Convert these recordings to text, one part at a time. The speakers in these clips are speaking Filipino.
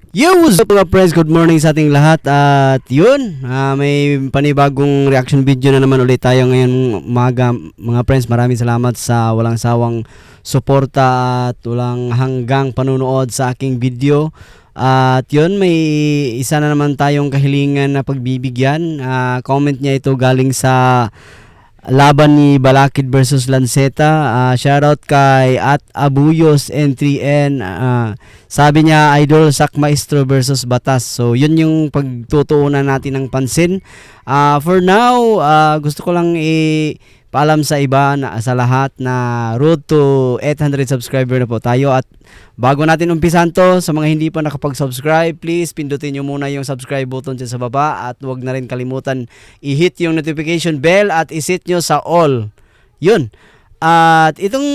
Yo, what's up mga friends? Good morning sa ating lahat. At yun, may panibagong reaction video na naman ulit tayo ngayon umaga. Mga friends, maraming salamat sa walang sawang suporta at walang hanggang panunood sa aking video. At yun, may isa na naman tayong kahilingan na pagbibigyan. Comment niya ito galing sa laban ni Balakid versus Lanceta. Shoutout kay at Abuyos N3N. Sabi niya, Idol Sak Maestro versus Batas. So yun yung pagtutuunan natin ng pansin. For now, gusto ko lang paalam sa iba na sa lahat na road to 800 subscriber na po tayo. At bago natin umpisan to, sa mga hindi pa nakapag-subscribe, please pindutin nyo muna yung subscribe button dyan sa baba. At huwag na rin kalimutan i-hit yung notification bell at i-set nyo sa all. Yun. At itong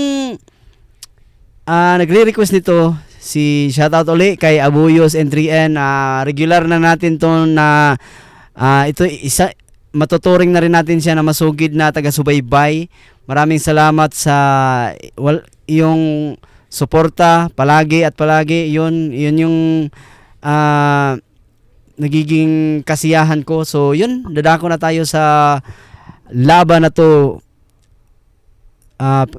nagre-request nito, si shoutout uli kay Abuyos N3N. Regular na natin to na ito isa matuturing na rin natin siya na masugid na taga-subaybay. Maraming salamat sa yung suporta palagi at palagi. Yun yung nagiging kasiyahan ko. So yun, dadako na tayo sa laban na to.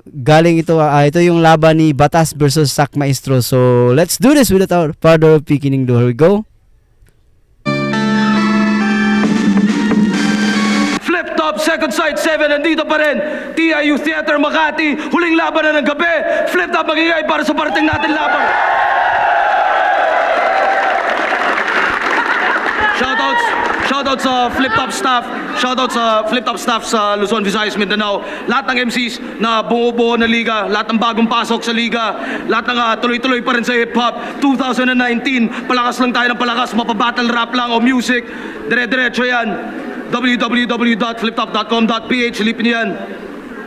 Galing ito yung laban ni Batas versus Sak Maestro. So let's do this without further beginning. Here we go. Top second side 7, nandito pa rin TIU Theater Makati, huling laban na ng gabi. Flip top magigay para sa parting natin laban. Shoutouts sa Flip Top staff. Shoutouts sa Flip Top staff sa Luzon, Visayas, Mindanao. Lahat ng MCs na bumubuo na liga, lahat ng bagong pasok sa liga, lahat ng tuloy-tuloy pa rin sa hip hop. 2019, palakas lang tayo ng palakas, mapabattle rap lang o music. Dire-diretso yan. www.fliptop.com.ph, silipin niyo yan.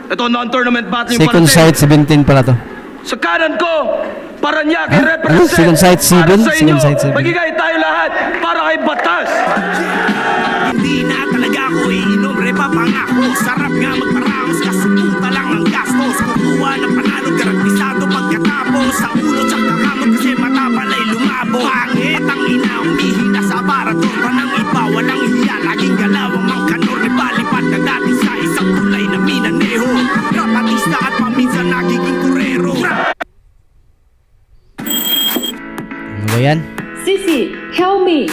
Ito non-tournament battle yung Second side 17 pala to. sa kanan ko, Paranaque represent. Second side 7? Sa inyo, Second side 7. magigay tayo lahat para kay Batas. Hindi na talaga ako iinom, repa pangako. Sarap nga magparamos, kasuputa lang ang gastos. Kukuha ng panalo, garantisado pagkatapos. Sa ulo sa kakamot kasi matapalay lumabo. Pangit ang ina, umihina sa aparador. Panang iba, walang hiya, laging galawang mangkanor. Lipa-lipat na dati sa isang tulay na minaneho. Rapatista at paminsan nagiging kurero. Ano ba yan? Sisi, help me!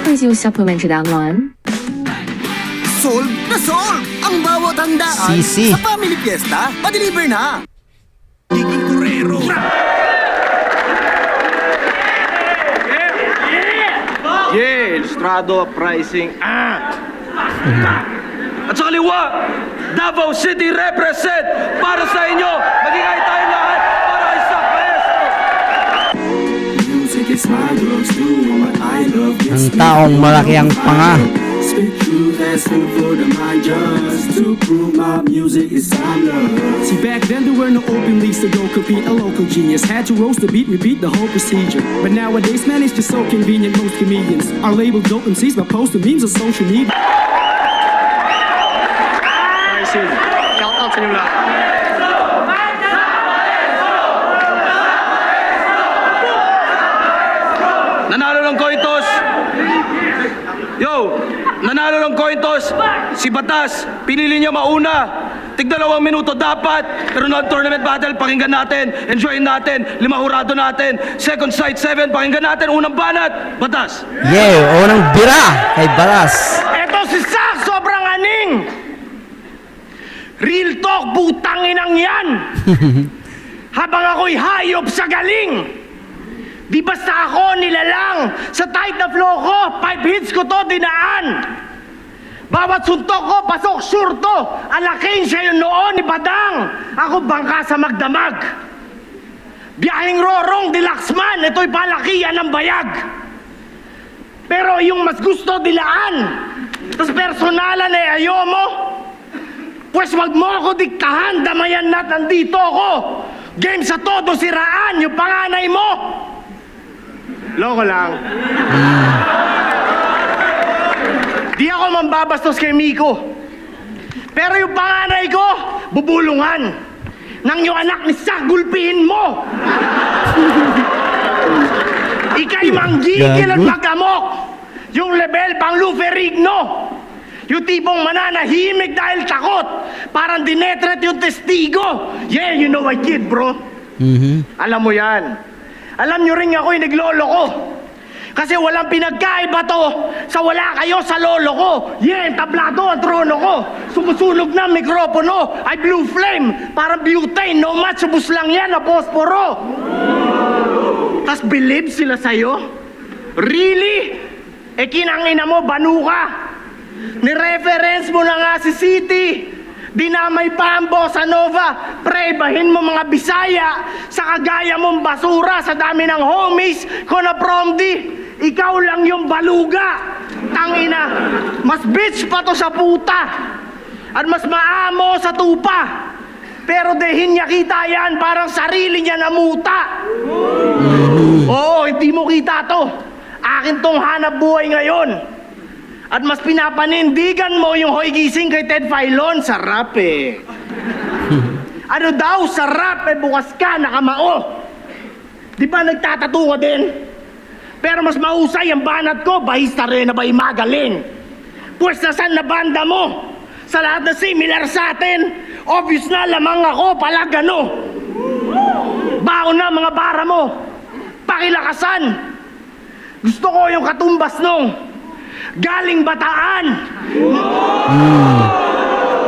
Please use supplemented online. Solve na solve! Ang bawat handaan Sisi. sa Family Fiesta, pa-deliver na! Giging kurero! Yeah, Estrado pricing. At sa kaliwa, Davao City represent para sa inyo. Magigay tayo lahat para kay Sak Maestro. Ang taong malaki ang panga. Spit truth, that's food for the mind, just to prove my music is timeless. See, back then there were no open leagues to go compete. A local genius had to roast the beat, repeat the whole procedure. But nowadays, man, it's just so convenient. Most comedians are labeled dope MCs, but posting memes on social media. Shout out sa inyo lahat. Nanalo ng coin toss. Yo, nanalo ng coin toss. Si Batas, pinili niya mauna. Tig-2 minuto dapat. Pero non-tournament battle, pakinggan natin. Enjoyin natin. 5 hurado natin. Second side 7, pakinggan natin. Unang banat, Batas. Yeah, unang bira kay Batas. Eto si Sak, sobrang aning! Real talk, butang inang yan! Habang ako'y hayop sa galing! Di basta ako nilalang! Sa tight na flow ko, 5 hits ko to dinaan! Bawat suntok ko, pasok sure to! Alaking siya yung noon ni Badang! Ako bangka sa magdamag! Biyahing rorong, dilaksman, ito'y palakiyan ng bayag! Pero yung mas gusto dilaan, tas personalan ay ayaw mo, pues wag mo ako diktahan, damayan na't nandito ako. Game sa todo, siraan, yung panganay mo. Loko lang. Di ako mambabastos kay Miko. Pero yung panganay ko, bubulungan. Nang yung anak ni Sak, gulpihin mo. Ika'y manggigil at Gago. magamok. Yung level pang Lou Ferrigno. Yung tipong mananahimik dahil takot. Parang dinetret yung testigo. Yeah, you know I kid, bro. Alam mo yan. Alam nyo rin ako'y naglolo ko. Kasi walang pinagkaiba to sa wala kayo sa lolo ko. Yeah, tablado ang trono ko. Sumusunog na ang mikropono. Ay blue flame. Parang butane. No match, subos lang yan na posporo. Tas believe sila sa'yo? Really? Eh kinangina mo, banu ka. Ni-reference mo na nga si City. Dinamay pa ang Bossa Nova. Prebahin mo mga Bisaya sa kagaya mong basura sa dami ng homies ko na promdi. Ikaw lang yung baluga. Tangina, mas bitch pa to sa puta. At mas maamo sa tupa. Pero dehin niya kita yan, parang sarili niya namuta. Oo, hindi mo kita to. Akin tong hanap buhay ngayon. At mas pinapanindigan mo yung hoy gising kay Ted Filon. Sarap eh. Ano daw? Sarap eh. Bukas ka, nakamao. Di ba nagtatato ka din? Pero mas mahusay ang banat ko. Bahista rin na ba'y magaling? Pwes na saan na banda mo? Sa lahat na similar sa atin, obvious na lamang ako palagano. Baon na mga bara mo. Pakilakasan. Gusto ko yung katumbas nung galing Bataan.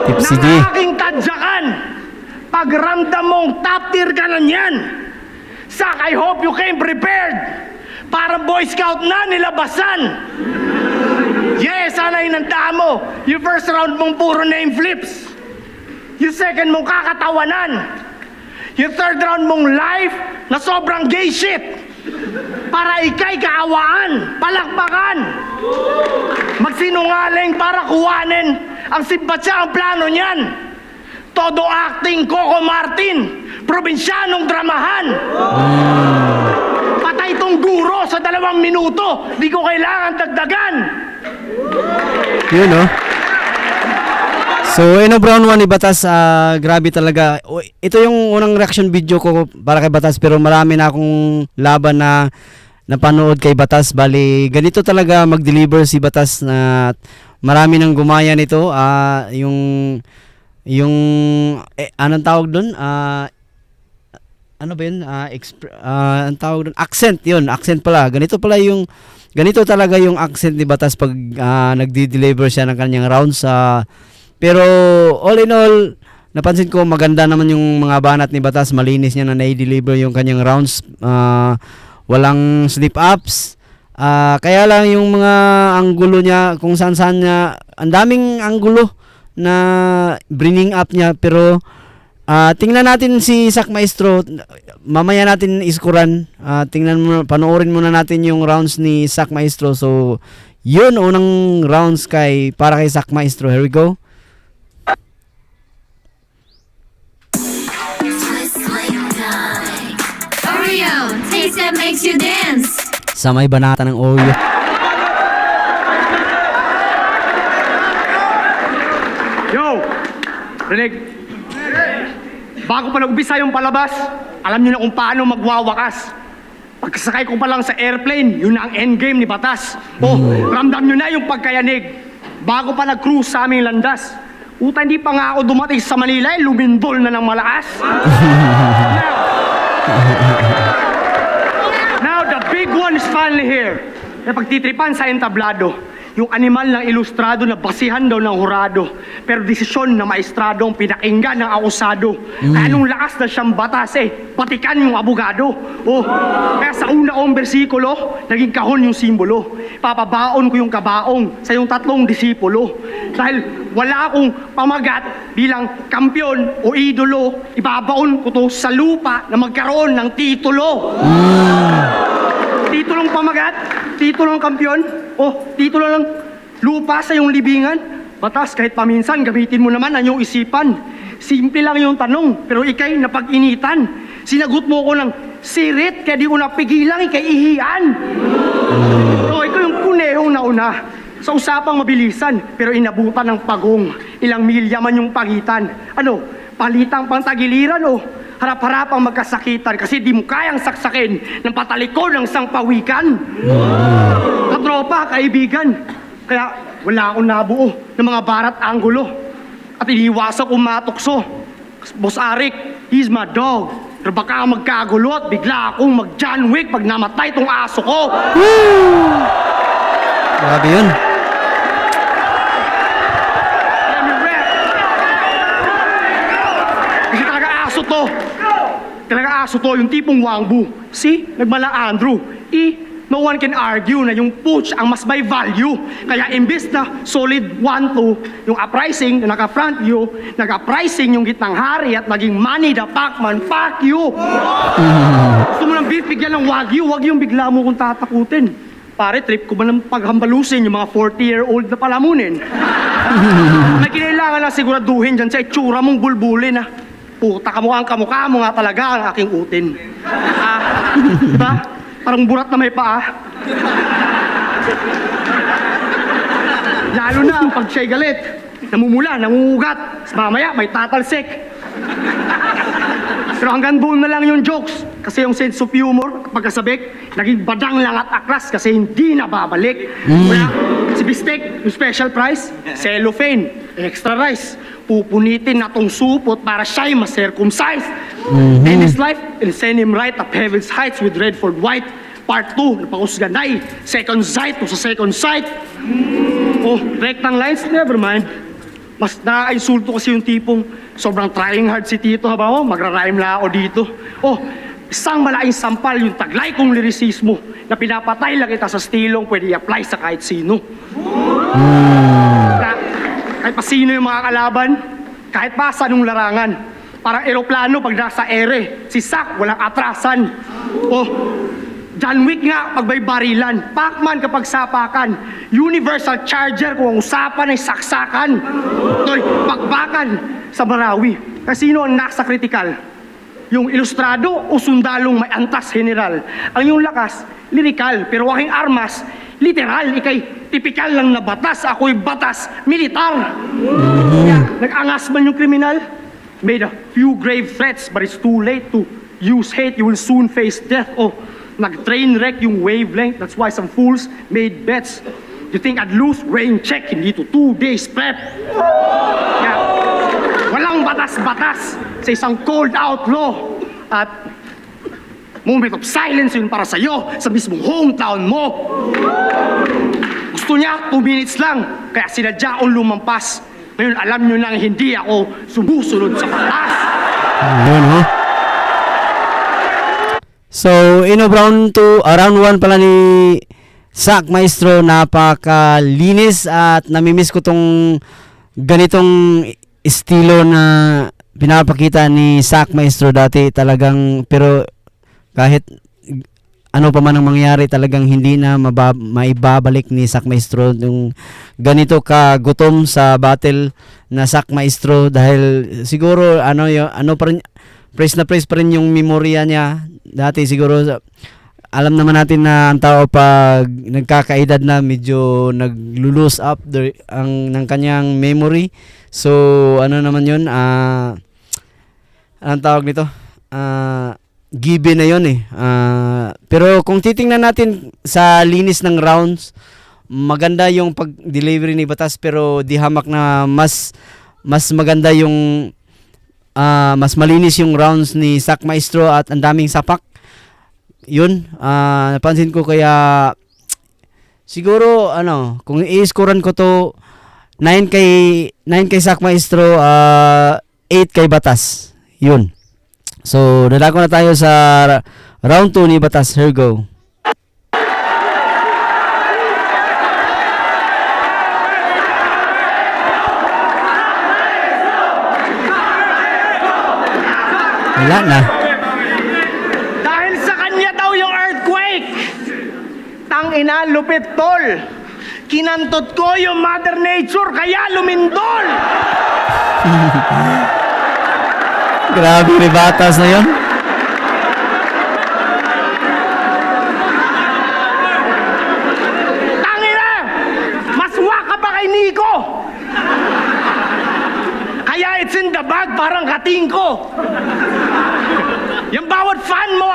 Tipsy D. Nang aking tadyakan. Pagramdam mong top tier ka na niyan. Sak, I hope you came prepared. Parang Boy Scout na nilabasan. Yes, sana inandaan mo. Yung first round mong puro name flips. Yung second mong kakatawanan. Yung third round mong life na sobrang gay shit. Para ikay kaawaan, palakpakan. Magsinungaling para kuwanin ang simpatsya ang plano niyan. Todo acting Coco Martin, probinsyanong dramahan. Patay tong guro sa 2 minuto, di ko kailangan dagdagan. Yun, no? So, Brown 1 ni Batas, grabe talaga. Ito yung unang reaction video ko para kay Batas, pero marami na akong laban na napanood kay Batas. Bali, ganito talaga mag-deliver si Batas na marami nang gumaya nito. Anong tawag doon? Ano ba yun? Ang tawag doon? Accent, yun. Accent pala. Ganito talaga yung accent ni Batas pag nagdi-deliver siya ng kanyang rounds. Pero all in all, napansin ko maganda naman yung mga banat ni Batas. Malinis niya na na-deliver yung kanyang rounds. Walang slip-ups. Kaya lang yung mga anggulo niya, kung saan-saan niya, ang daming anggulo na bringing up niya. Pero tingnan natin si Sak Maestro. Mamaya natin iskuran. Panoorin muna natin yung rounds ni Sak Maestro. So, yun, unang rounds para kay Sak Maestro. Here we go. Oreo, taste that makes you dance. Sa may banata ng Oreo. Yo! Rinig! Bago pa nag-umpisa yung palabas, alam niyo na kung paano magwawakas. Pagkasakay ko pa lang sa airplane, yun na ang endgame ni Batas. Ramdam niyo na yung pagkayanig. Bago pa nag-cruise sa aming landas. Uta, hindi pa nga ako dumating sa Manila, lumindol na ng malakas. Now, the big one is finally here. Na pagtitripan sa entablado. Yung animal ng ilustrado na basihan daw ng hurado. Pero desisyon na maestrado ang pinakinggan ng akusado. Kaya nung lakas na siyang batas patikan yung abogado. Kaya sa una kong bersikulo, naging kahon yung simbolo. Papabaon ko yung kabaong sa yung 3 disipulo. Dahil wala akong pamagat bilang kampyon o idolo, ibabaon ko to sa lupa na magkaroon ng titulo. Titulong pamagat, titulong kampyon, titulo ng lupa sa iyong libingan. Batas, kahit paminsan, gamitin mo naman ang iyong isipan. Simple lang yung tanong, pero ikay napag-initan. Sinagot mo ko ng sirit, kaya di ko napigilang ikay ihian. Ikaw yung kunehong nauna. Sa usapang mabilisan, pero inabutan ng pagong. Ilang milya man yung pagitan. Palitang pantagiliran harap-harapang magkasakitan kasi di mo kayang saksakin ng patalikod ng isang pawikan. Katropa, kaibigan, kaya wala akong nabuo ng mga barat anggulo at iniwasan kong matukso. Boss Arik, he's my dog. Pero baka magkagulo at bigla akong mag-John Wick pag namatay tong aso ko. Grabe yun. Let me rap. Kasi talaga aso to. Talaga aso to, yung tipong wangbu. See? Nagmala Andrew. No one can argue na yung pooch ang mas may value. Kaya imbis na solid 1-2, yung uprising na naka-front view, nag-uprising yung gitnang hari at naging Manny the Pacman, fuck you! Gusto mo ng beef, bigyan ng wagyu, wag yung bigla mo kung tatakutin. Pare, trip ko ba ng paghambalusin yung mga 40-year-old na palamunin? May kinailangan lang siguraduhin dyan sa itsura mong bulbulin, ha? Puta, kamukha mo nga talaga ang aking utin. Diba? Parang burat na may paa. Lalo na pag siya'y galit. Namumula, nangungugat. Mamaya, may tatalsik. Pero hanggang doon na lang yung jokes. Kasi yung sense of humor, pagkasabik, naging badang lang at aklas kasi hindi na babalik. Kaya si Bistek, yung special price, cellophane, extra rice. Pupunitin na tong supot para siya'y ma-circumcise. In his life, and send him right up heaven's heights with Redford White. Part 2, napakosganay. Second sight to sa second sight. Oh, rectang lines, never mind. Mas nakaka-insulto kasi yung tipong sobrang trying hard si Tito, haba mo, magra-rhyme na ako dito. Oh, isang malaking sampal yung taglay kong lirisismo na pinapatay lang kita sa stilong pwede i-apply sa kahit sino. Kahit pa sino yung mga kalaban, kahit pa sa nung larangan. Parang eroplano pag nasa ere, si Sak walang atrasan. Oh, John Wick nga pag may barilan, Pacman kapag sapakan, universal charger kung ang usapan ay saksakan. Toy, pakbakan sa Marawi. Kasino ang nasa critical? Yung ilustrado o sundalong may antas general? Ang yung lakas, lirikal, pero aking armas, literal, ikay tipikal lang na batas, ako'y batas, militar. Nag-angas man yung kriminal, made a few grave threats, but it's too late to use hate, you will soon face death. Oh, nag-train wreck yung wavelength, that's why some fools made bets. You think I'd lose? Rain check, hindi to 2 days prep. Yeah. Walang batas-batas sa isang cold outlaw. At moment of silence yun para sa'yo sa mismong hometown mo. Gusto niya 2 minutes lang, kaya sinadya akong lumampas. Ngayon alam nyo nang hindi ako sumusunod sa batas. Yun, oh. So, round 1 pala ni Sak Maestro, napakalinis at namimiss ko tong ganitong estilo na pinapakita ni Sak Maestro dati talagang, pero kahit ano pa man ang mangyari talagang hindi na maibabalik ni Sak Maestro yung ganito kagutom sa battle na Sak Maestro dahil siguro pa rin, praise pa rin yung memorya niya dati. Siguro alam naman natin na ang tao pag nagkakaedad na medyo naglo-lose up ng kanyang memory. So ano naman yun, anong tawag nito, given na yun eh. Pero kung titingnan natin sa linis ng rounds, maganda yung pag-delivery ni Batas, pero di hamak na mas maganda yung mas malinis yung rounds ni Sak Maestro at ang daming sapak. Yun, napansin ko, kaya siguro kung i-scorean ko to 9 kay Sak Maestro, 8 kay Batas. Yun. So, dadako na tayo sa round 2 ni Batas. Here go. Wala na. Dahil sa kanya daw yung earthquake. Tangina, lupit tol. Kinantot ko yung Mother Nature, kaya lumindol. Grabe, may Batas na yun. Tangina, mas waka pa kay Nico. Kaya it's in the bag, parang kating ko.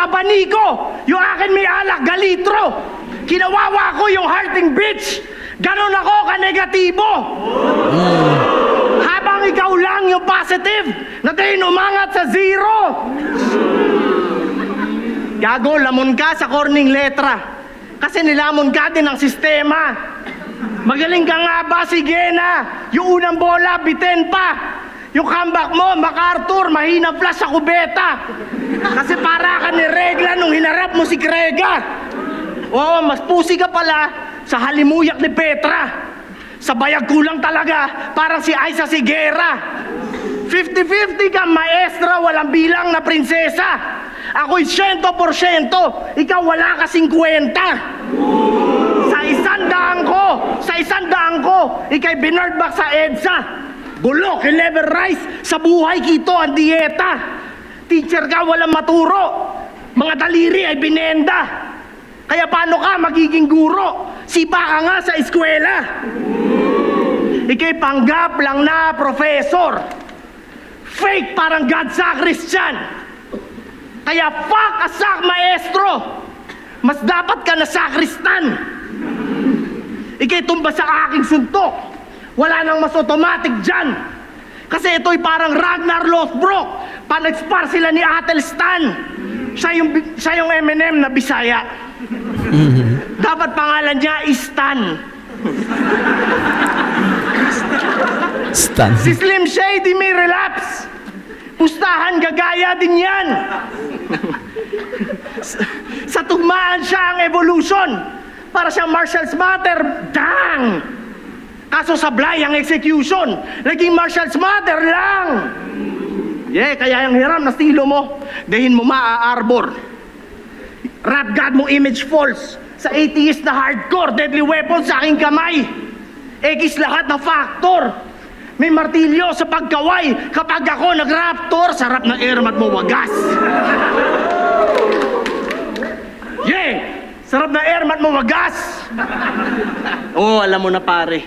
abanico. Yung akin may alak, galitro. Kinawawa ko yung hearting bitch. Ganon ako ka-negatibo. Habang ikaw lang yung positive, na tayo umangat sa zero. Gago, lamon ka sa corning letra. Kasi nilamon ka din ng sistema. Magaling ka nga ba, sige na. Yung unang bola, biten pa. Yung comeback mo, MacArthur, mahina flash sa kubeta. Kasi para ka ni Regla nung hinarap mo si Krega. Oo, mas pusi ka pala sa halimuyak ni Petra. Sa bayag kulang talaga, parang si Aiza Sigera. 50-50 ka, maestra, walang bilang na prinsesa. Ako'y 100%, ikaw wala ka 50. Sa 100 ko, ikay binurdback sa EDSA. Bulok, 11 rice, sa buhay kito ang dieta. Teacher ka, walang maturo. Mga daliri ay binenda. Kaya paano ka magiging guro? Sipa ka nga sa eskwela. Ikay panggap lang na professor. Fake parang God sacristan. Kaya fuck a sack maestro. Mas dapat ka na sakristan. Ikay tumba sa aking suntok. Wala nang mas automatic dyan. Kasi ito'y parang Ragnar Lothbrok. Panagspar sila ni Atelstan. Siya yung Eminem na Bisaya. Dapat pangalan niya Stan. Stan. Si Slim Shady may relapse. Pustahan gagaya din yan. Sa tugmaan siya ang evolution. Para siyang Marshall's Matter. Dang! Kaso sablay ang execution. Naging Marshall's Matter lang. Yeah, kaya yung hiram na stilo mo, dahin mo maa-arbor. Rap God mo image false. Sa atheist na hardcore, deadly weapon sa aking kamay. X lahat na factor. May martilyo sa pagkaway. Kapag ako nag-raptor, sarap na airmat mo wagas. Yeah! Sarap na airmat mo wagas. Oo, alam mo na pare.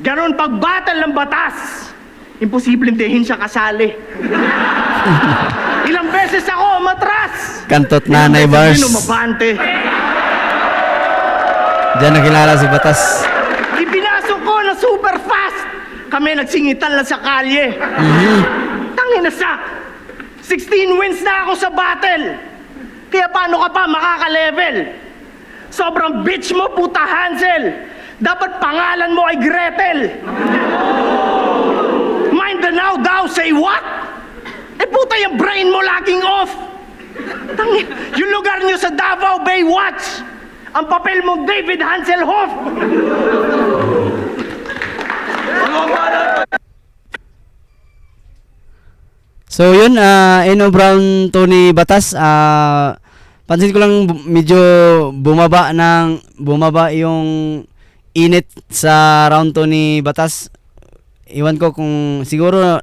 Ganon pag-battle ng batas. Imposibleng dehin siya kasali. Ilang beses ako matras. Kantot nanay bars. Ilang beses din umabante. Diyan nakilala si Batas. Ipinasok ko na super fast. Kami nagsingitan lang sa kalye. Tangin na sak. 16 wins na ako sa battle. Kaya paano ka pa makaka-level? Sobrang bitch mo, puta Hansel. Dapat pangalan mo ay Gretel. Mind the now daw, say what? Eh puta yung brain mo laging off. Tangin, yung lugar nyo sa Davao Bay Watch. Ang papel mo David Hasselhoff. So yun, Eno Brown, Tony Batas, pansin ko lang medyo bumaba yung init sa round 2 ni Batas. Iwan ko kung siguro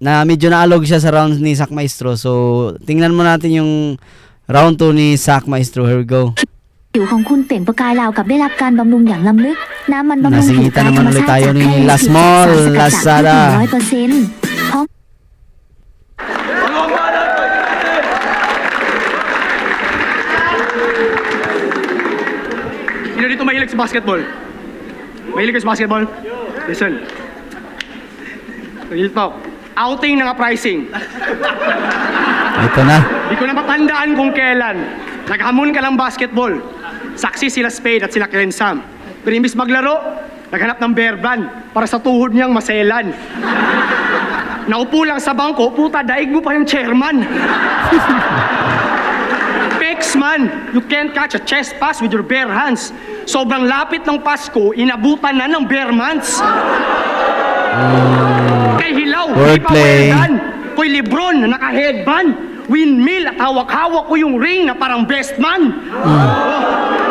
na medyo naalog siya sa round ni Sak Maestro. So tingnan mo natin yung round 2 ni Sak Maestro. Here we go. ผิวของคุณเปล่งประกายราวกับได้รับการบำรุงอย่างล้ำลึกน้ำมันบำรุงผิว Nasingitan กายธร naman รม ulit ชาติ tayo จาก ni แคล Last เซียม Mall, สารสกัดจาก Lazada. 100%พร้อม Sino dito mahilig sa basketball? Mahilig ka sa basketball? Listen. Real talk. Outing na nga pricing. Ito na. Di ko na matandaan kung kailan. Naghamon ka lang basketball. Saksi sila Spade at sila Ken Sam. Pero imbis maglaro, naghanap ng bear brand para sa tuhod niyang maselan. Naupo lang sa bangko, puta, daig mo pa yung chairman. Pex man, you can't catch a chest pass with your bare hands. Sobrang lapit ng Pasko, inabutan na ng bare months. Kay Hilaw, Wordplay. di pa well. Ko'y Lebron na naka-headband. Windmill at hawak-hawak ko yung ring na parang best man.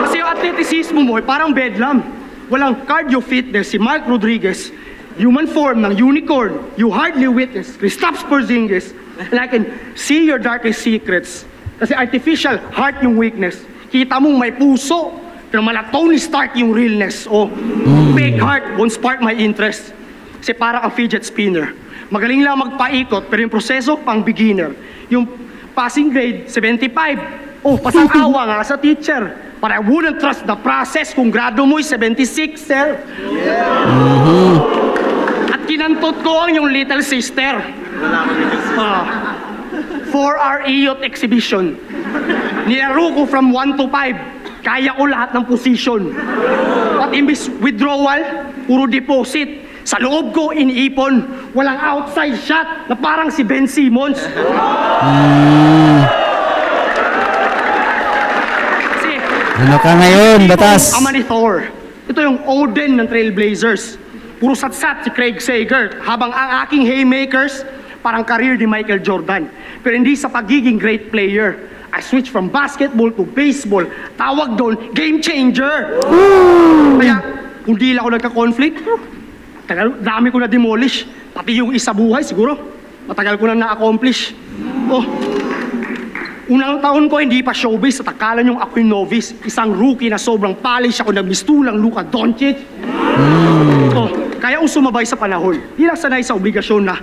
Kasi yung atletisismo mo ay parang bedlam. Walang cardio fitness si Mark Rodriguez. Human form ng unicorn, you hardly witness. Kristaps Porzingis. And I can see your darkest secrets. Kasi artificial heart yung weakness. Kita mong may puso, pero mala Tony Stark yung realness. O, fake heart won't spark my interest. Kasi parang ang fidget spinner. Magaling lang magpaikot, pero yung proseso, pang beginner. Yung passing grade, 75. Oh, pasang-awa nga sa teacher. But I wouldn't trust the process kung grado mo'y 76, sir. At kinantot ko ang yung little sister. For our youth exhibition. Nilaro ko from 1 to 5. Kaya ko lahat ng position. At imbis withdrawal, puro deposit. Sa loob ko, iniipon. Walang outside shot na parang si Ben Simmons. Kasi, Ano ka ngayon, Batas? ama ni Thor. Ito yung Odin ng Trailblazers. Puro satsat si Craig Sager. Habang ang aking haymakers, parang career ni Michael Jordan. Pero hindi sa pagiging great player. I switched from basketball to baseball. Tawag doon, game changer. Kaya, kung di lang ako nagka-conflict, dami ko na demolish. Pati yung isa buhay, siguro. Matagal ko na na-accomplish. Oh, unang taon ko, hindi pa showbiz. At akala niyong ako'y novice. Isang rookie na sobrang polish ako nagmistulang Luka Doncic. Oh, kaya kung sumabay sa panahon, di lang sanay sa obligasyon na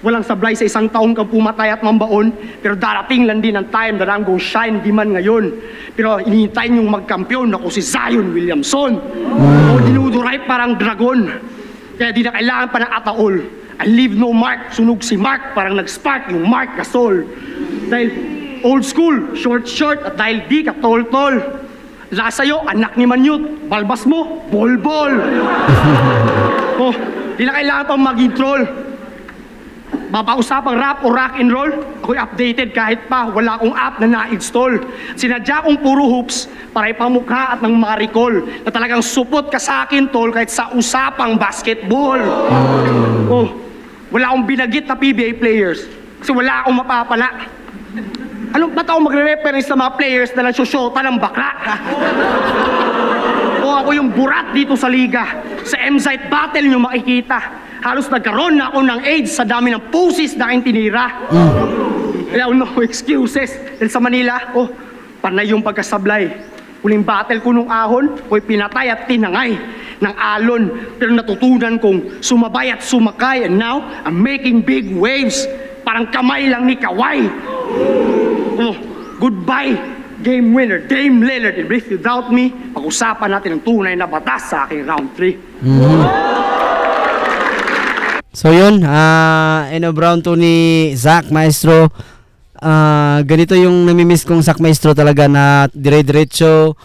walang sablay sa isang taong kang pumatay at mambaon, pero darating lang din ang time that I'm gonna shine, di man ngayon. Pero inihintay niyong magkampiyon ako si Zion Williamson. O dinuduray parang dragon. Kaya di na kailangan pa ng ataol. I leave no mark, sunog si Mark, parang nag-spark yung Mark Gasol. Dahil old school, short, at dahil di ka tol-tol. Sa'yo, anak ni Manyut, balbas mo, bol-bol. Oh, di na kailangan pang mag-troll. Mapausapang rap o rock and roll, ako'y updated kahit pa wala akong app na na-install. Sinadya kong puro hoops para ipamukha at nang ma-recall na talagang supot ka sa akin, tol, kahit sa usapang basketball. Oh, wala akong binagit na PBA players kasi wala akong mapapala. Ano ba't ako magre-reference sa mga players na nagsusyota ng bakla? O ako yung burat dito sa liga. Sa M-Site battle nyo makikita. Halos nagkaroon na ako ng AIDS sa dami ng pusis na aking tinira. Kaya no excuses. Dahil sa Manila, oh, panay yung pagkasablay. Huling battle ko nung ahon, ako'y pinatay at tinangay ng alon. Pero natutunan kong sumabay at sumakay. And now, I'm making big waves. Parang kamay lang ni Kawhi. Oh, goodbye, game winner, Dame Lillard. And if you doubt me, pag-usapan natin ang tunay na batas sa aking round 3. So yun, round 2 ni Zach Maestro. Ganito yung namimiss kong Zach Maestro talaga, na dire-diretso,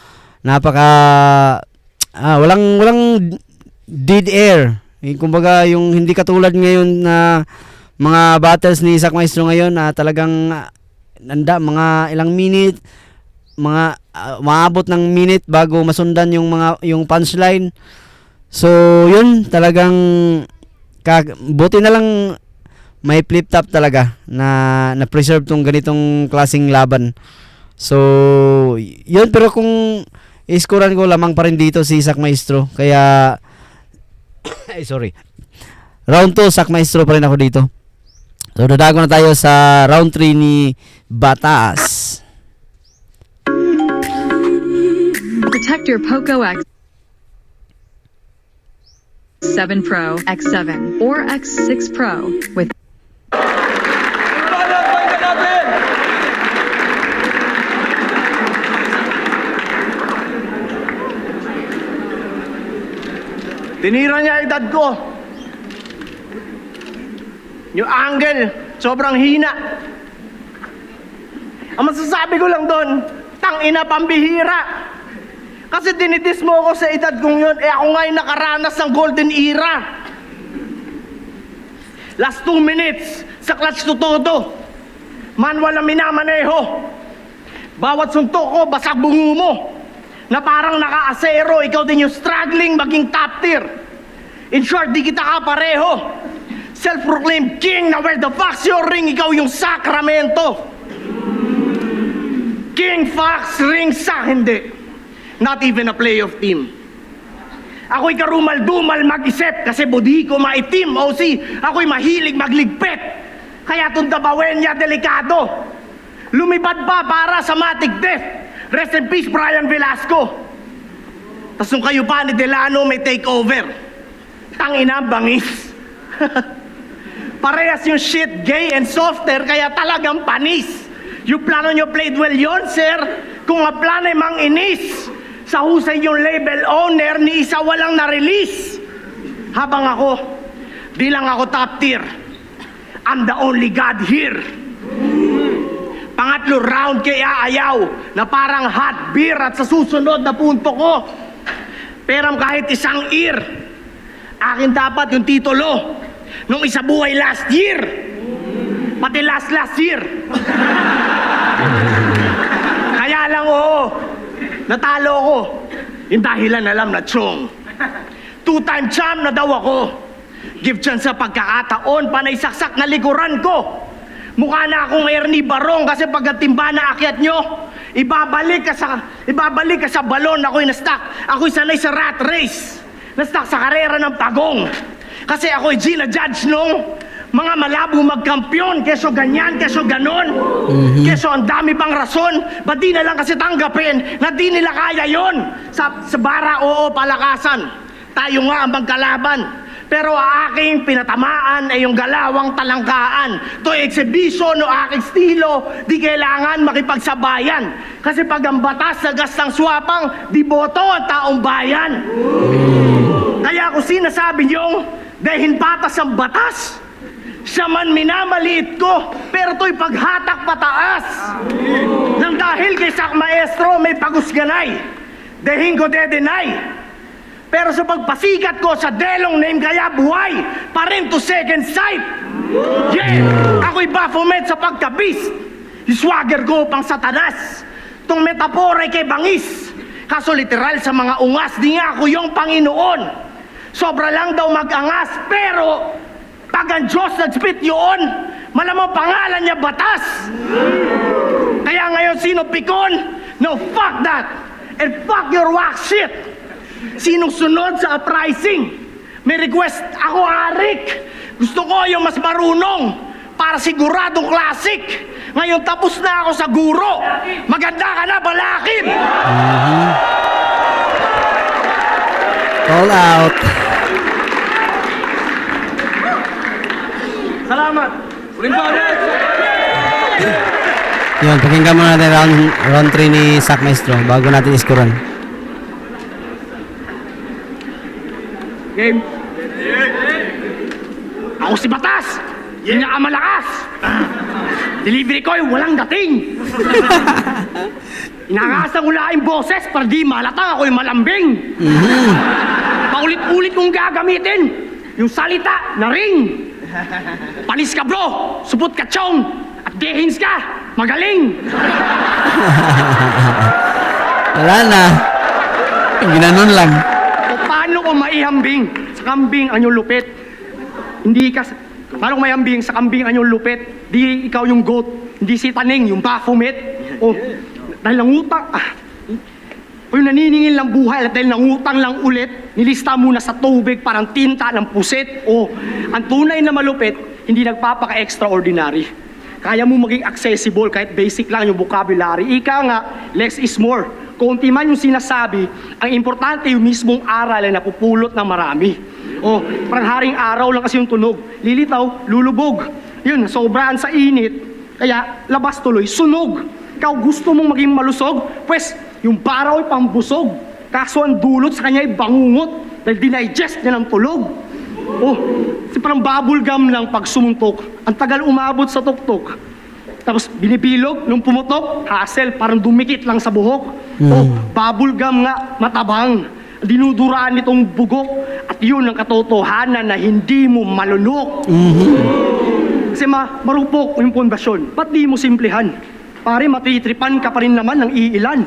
walang dead air. Kumbaga yung hindi katulad ngayon na mga battles ni Zach Maestro ngayon na talagang mga ilang minute, maabot ng minute bago masundan yung punchline. So yun, talagang buti na lang may flip top talaga na preserve tong ganitong klaseng laban. So yun, pero kung iskuran ko, lamang pa rin dito si Zach Maestro. Kaya sorry, round 2 Zach Maestro pa rin ako dito. So dadago na tayo sa round 3 ni Batas. Protect your Poco X7 Pro, X7, or X6 Pro with Tinira niya edad ko. Yung angle, sobrang hina. Ang masasabi ko lang doon, tangina, pambihira. Kasi dinidis mo ako sa edad kong yun, ako nga'y nakaranas ng golden era. Last 2 minutes, sa clutch to todo. Manual na minamaneho. Bawat suntok ko, basag bungo mo. Na parang naka-asero, ikaw din yung struggling maging top tier. In short, di kita kapareho. Self-proclaimed king na where the fuck's your ring, ikaw yung Sacramento. King Fox ring sa hindi. Not even a playoff team. Ako'y karumal-dumal mag-isip kasi body ko maitim, OC. Ako'y mahilig magligpit. Kaya tundabawen niya delikado. Lumipad pa para sa matic death. Rest in peace, Brian Velasco. Tapos nung kayo pa ni Delano may takeover. Tangina, bangis. Parehas yung shit, gay and softer, kaya talagang panis. Yung plano nyo played well yon, sir. Kung ang plano ay mang inis, sa husay yung label owner, ni isa walang na-release. Habang ako, di lang ako top tier. I'm the only God here. Pangatlo round kaya ayaw na parang hot beer at sa susunod na punto ko, peram kahit isang ear. Akin dapat yung titulo nung isa buhay last year. Pati last year. Kaya lang oo, natalo ko. Yung dahilan alam na chong. 2-time champ na daw ako. Give chance sa pagkakataon, panay saksak na likuran ko. Mukha na akong Ernie Barong kasi pagkatimba na akyat nyo, ibabalik ka sa balon. Ako'y na-stuck. Ako'y sanay sa rat race. Na-stuck sa karera ng pagong. Kasi ako'y Gina Judge nung mga malabo magkampiyon. Keso ganyan, keso ganon. Keso ang dami pang rason. Ba't di na lang kasi tanggapin na di nila kaya yon? Sa bara, oo, palakasan. Tayo nga ang magkalaban. Pero aking pinatamaan ay yung galawang talangkaan. To exhibition o aking estilo, di kailangan makipagsabayan. Kasi pag ang batas sa gastang swapang, di boto ang taong bayan. Kaya ako sinasabi niyong, dahil patas ang batas, siya man minamaliit ko, pero to'y paghatak pataas. Nang dahil kay Sak Maestro may pagusganay, dahin ko de-deny. Pero sa pagpasikat ko sa delong name kaya buhay pa rin to second sight. Yeah! Ako'y Baphomet sa pagkabis. Yung swagger ko pang satanas. Tong metapora ay kay bangis. Kaso literal sa mga ungas, di nga ako yung Panginoon. Sobra lang daw mag-angas, pero pag ang Diyos nag-spit yun, malamang pangalan niya batas. Kaya ngayon sino pikon? No, fuck that. And fuck your wax shit. Sinong sunod sa uprising? May request ako, Arik. Gusto ko yung mas marunong para siguradong classic. Ngayon tapos na ako sa guro. Maganda ka na, Balakin! Call out. Salamat. Yun, pakinggan mo natin round 3 ni Sak Maestro bago natin iskuran. Game. Ako si Batas. Yan nga ang malakas. Delivery ko ay walang dating. Inangasan ko lang yung boses para di malatang ako yung malambing. Paulit-ulit kong gagamitin yung salita na ring. Panis ka bro, supot ka chong, at dehins ka, magaling. Wala na. Ginanon lang. Paano ko maihambing sa kambing ang yung lupit? Hindi ka... Paano ko maihambing sa kambing ang yung lupit? Di ikaw yung goat, hindi si Taning, yung Baphomet. O, dahil nangutang... O yung naniningil ng buhay at dahil nangutang lang ulit, nilista muna sa tubig parang tinta ng pusit. O, ang tunay na malupit, hindi nagpapaka-extraordinary. Kaya mo maging accessible kahit basic lang yung vocabulary. Ika nga, less is more. Konti man yung sinasabi, ang importante yung mismong aral ay napupulot ng marami. O, parang haring araw lang kasi yung tunog. Lilitaw, lulubog. Yun, sobraan sa init. Kaya, labas tuloy, sunog. Ikaw gusto mong maging malusog? Pwes, yung paraw ay pambusog. Kaso ang dulot sa kanya ay bangungot dahil dinigest niya ng tulog. O, si parang bubble gum lang pag sumuntok. Ang tagal umabot sa tuktok. Tapos binibilog, nung pumutok, hassle, parang dumikit lang sa buhok. O, bubble gum nga, matabang. Dinuduraan nitong bugok. At yun ang katotohanan na hindi mo malunok. Kasi marupok yung pundasyon. Ba't di mo simplihan? Pare, matitripan ka pa rin naman ng iilan.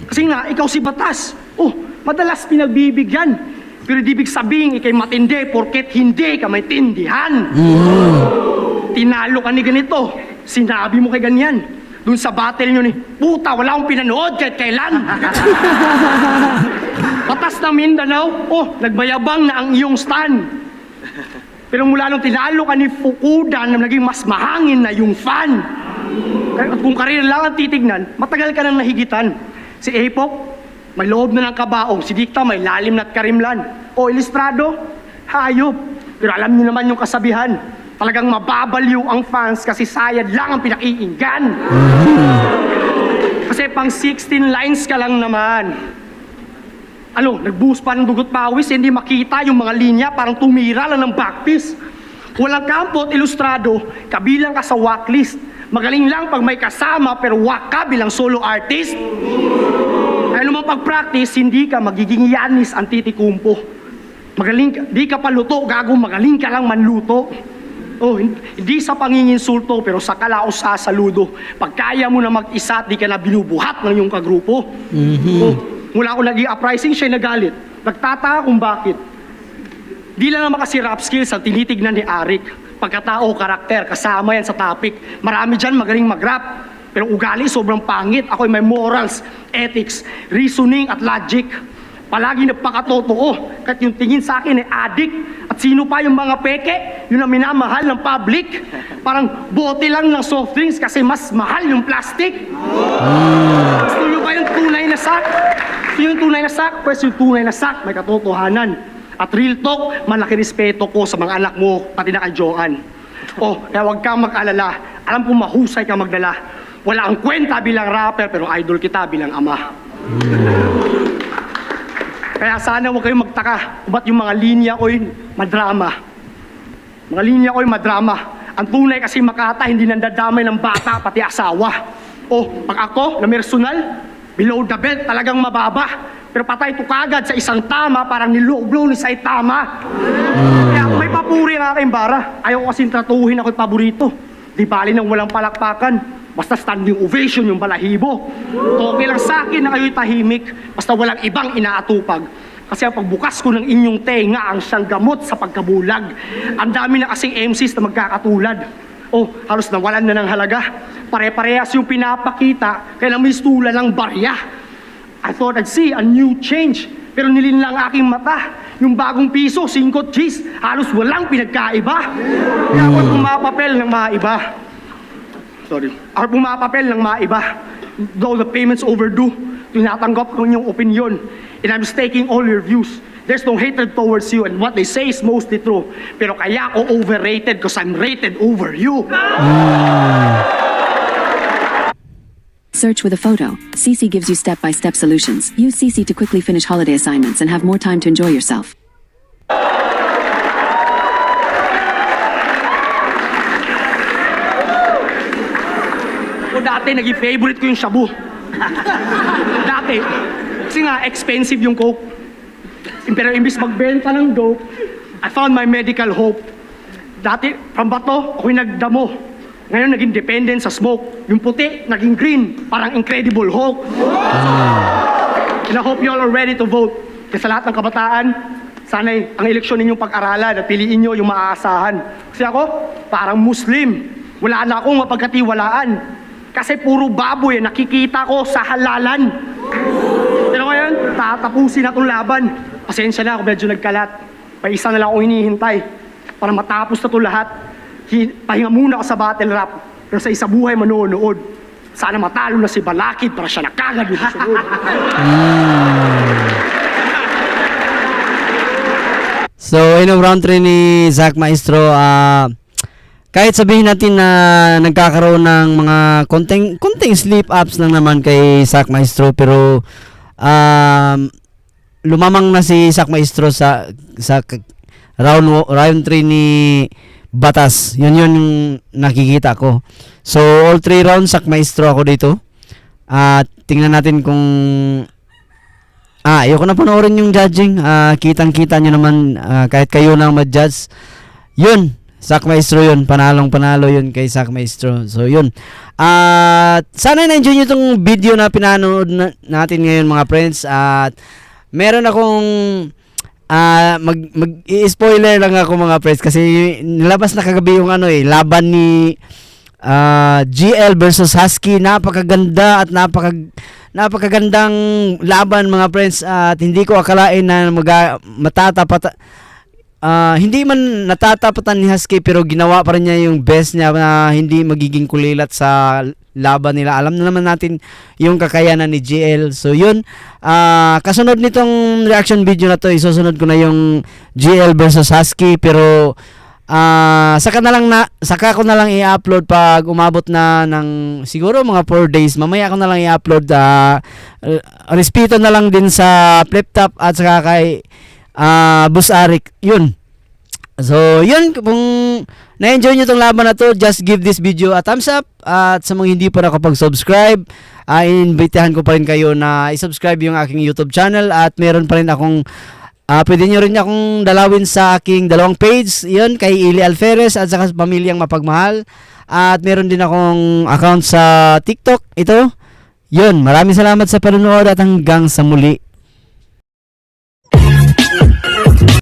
Kasi nga, ikaw si Batas. Oh, madalas pinagbibigyan. Pero di ibig sabihin, ikay matindi porket hindi ka may tindihan. Tinalo ka ni ganito. Sinabi mo kay ganyan. Doon sa battle nyo ni, puta, wala akong pinanood kahit kailan. Batas ng Mindanao, oh, nagbayabang na ang iyong stand. Pero mula nung tinalo ka ni Fukuda na naging mas mahangin na yung fan. At kung karera lang ang titignan, matagal ka nang nahigitan. Si Epok, may loob na ng kabaong. Si Dikta, may lalim na't karimlan. O Ilustrado, hayop. Pero alam niyo naman yung kasabihan, Talagang mababaliw ang fans kasi sayad lang ang pinakiinggan. Kasi pang 16 lines ka lang naman. Ano, nagbuhos pa ng dugot pawis, hindi makita yung mga linya, parang tumira lang ng backpiece. Walang kampo at ilustrado, kabilang ka sa wacklist. Magaling lang pag may kasama pero wak ka bilang solo artist. Kaya naman pag-practice, hindi ka magiging Yanis Antetokounmpo. Magaling ka, di ka pa luto, gago, magaling ka lang manluto. Oh, hindi sa panginginsulto pero sa kalaos sa saludo. Pag kaya mo na mag-isa at di ka na binubuhat ng iyong kagrupo. Oh, mula ako naging uprising, siya'y nagalit. Nagtataka kung bakit. Di lang naman kasi rap skills ang tinitignan ni Arik. Pagkatao, karakter, kasama yan sa topic. Marami dyan magaling mag-rap. Pero ugali sobrang pangit. Ako'y may morals, ethics, reasoning at logic. Palagi nagpakatotoo. Kahit yung tingin sa akin ay addict. At sino pa yung mga peke? Yun ang minamahal ng public. Parang bote lang ng soft drinks kasi mas mahal yung plastic. Gusto nyo ba yung tunay na sak? Gusto nyo yung tunay na sak? Pwes yung tunay na sak, may katotohanan. At real talk, malaki respeto ko sa mga anak mo, pati na kay Joanne. Oh, kaya huwag kang mag-alala. Alam ko mahusay kang magdala. Wala ang kwenta bilang rapper, pero idol kita bilang ama. Kaya sana huwag kayong magtaka kung ba't yung mga linya ko'y madrama. Mga linya ko'y madrama. Ang tunay kasi Makata, hindi nandadamay ng bata, pati asawa. Oh, pag ako, na personal, below the belt, talagang mababa. Pero patay ito kagad sa isang tama, parang niloblo ni Saitama. Kaya may papuri ang aking bara. Ayaw ko kasing tratuhin ako'y paborito. Di bali nang walang palakpakan. Basta standing ovation yung balahibo. Okay lang sa akin na kayo'y tahimik. Basta walang ibang inaatupag. Kasi ang pagbukas ko ng inyong tenga ang siyang gamot sa pagkabulag. Ang dami na kasing MCs na magkakatulad. Oh, halos nawalan na ng halaga. Pare-parehas yung pinapakita. Kaya namistula ng barya. I thought I'd see a new change. Pero nilinlang aking mata. Yung bagong piso, 5 Gs, halos walang pinagkaiba. Kaya ako pumapapel ng maiba. Ako pumapapel ng maiba. Though the payment's overdue, tinatanggap ko yung opinion. And I'm taking all your views. There's no hatred towards you and what they say is mostly true. Pero kaya ako overrated because I'm rated over you. Search with a photo. CC gives you step-by-step solutions. Use CC to quickly finish holiday assignments and have more time to enjoy yourself. O dati, naging favorite ko yung shabu. Dati. Kasi nga, expensive yung coke. Pero imbis magbenta ng dope, I found my medical hope. Dati, from bato, ako'y nagdamo. Ngayon, naging dependent sa smoke. Yung puti, naging green. Parang Incredible Hulk. And I hope you all are ready to vote. Kasi sa lahat ng kabataan, sana'y ang eleksyon ninyong pag-aralan at piliin nyo yung maaasahan. Kasi ako, parang Muslim. Wala na akong mapagkatiwalaan. Kasi puro baboy nakikita ko sa halalan. Pero ngayon, tatapusin na itong laban. Pasensya na ako, medyo nagkalat. May isa na lang akong hinihintay para matapos na ito lahat. Pahinga muna ako sa battle rap. Pero sa isa buhay manonood. Sana matalo na si Balakid para siya nakagad yung susunod. So, round 3 ni Zach Maestro, kahit sabihin natin na nagkakaroon ng mga konting slip-ups lang naman kay Zach Maestro, pero lumamang na si Zach Maestro sa round 3 ni Batas. Yun yung nakikita ko. So, all 3 rounds, Zach Maestro ako dito. Tingnan natin kung ayoko na panoorin yung judging. Kitang-kita nyo naman, kahit kayo lang mag-judge. Yun, Zach Maestro yun. Panalong-panalo yun kay Zach Maestro. So, yun. Sana na-enjoy nyo itong video na pinanood natin ngayon, mga friends. At meron akong mag-i-spoiler lang ako, mga friends, kasi nilabas na kagabi yung laban ni GL versus Husky. Napakaganda at napakagandang laban, mga friends, at hindi ko akalain na hindi man natatapatan ni Husky, pero ginawa pa rin niya yung best niya na hindi magiging kulilat sa laban nila. Alam na naman natin yung kakayanan ni GL. So yun, kasunod nitong reaction video na to, isusunod ko na yung GL versus Husky, pero saka ko na lang i-upload pag umabot na ng siguro mga 4 days. Mamaya ko na lang i-upload. Respeto na lang din sa Flip Top at saka kay Boss Arik. Yun. So, yun, kung na-enjoy nyo itong laban na to, just give this video a thumbs up. At sa mga hindi pa nakapag-subscribe, iimbitahan ko pa rin kayo na i-subscribe yung aking YouTube channel. At meron pa rin akong, pwede nyo rin akong dalawin sa aking dalawang page. Yun, kay Ili Alferez at saka Pamilyang Mapagmahal. At meron din akong account sa TikTok. Ito, yun, maraming salamat sa panonood at hanggang sa muli.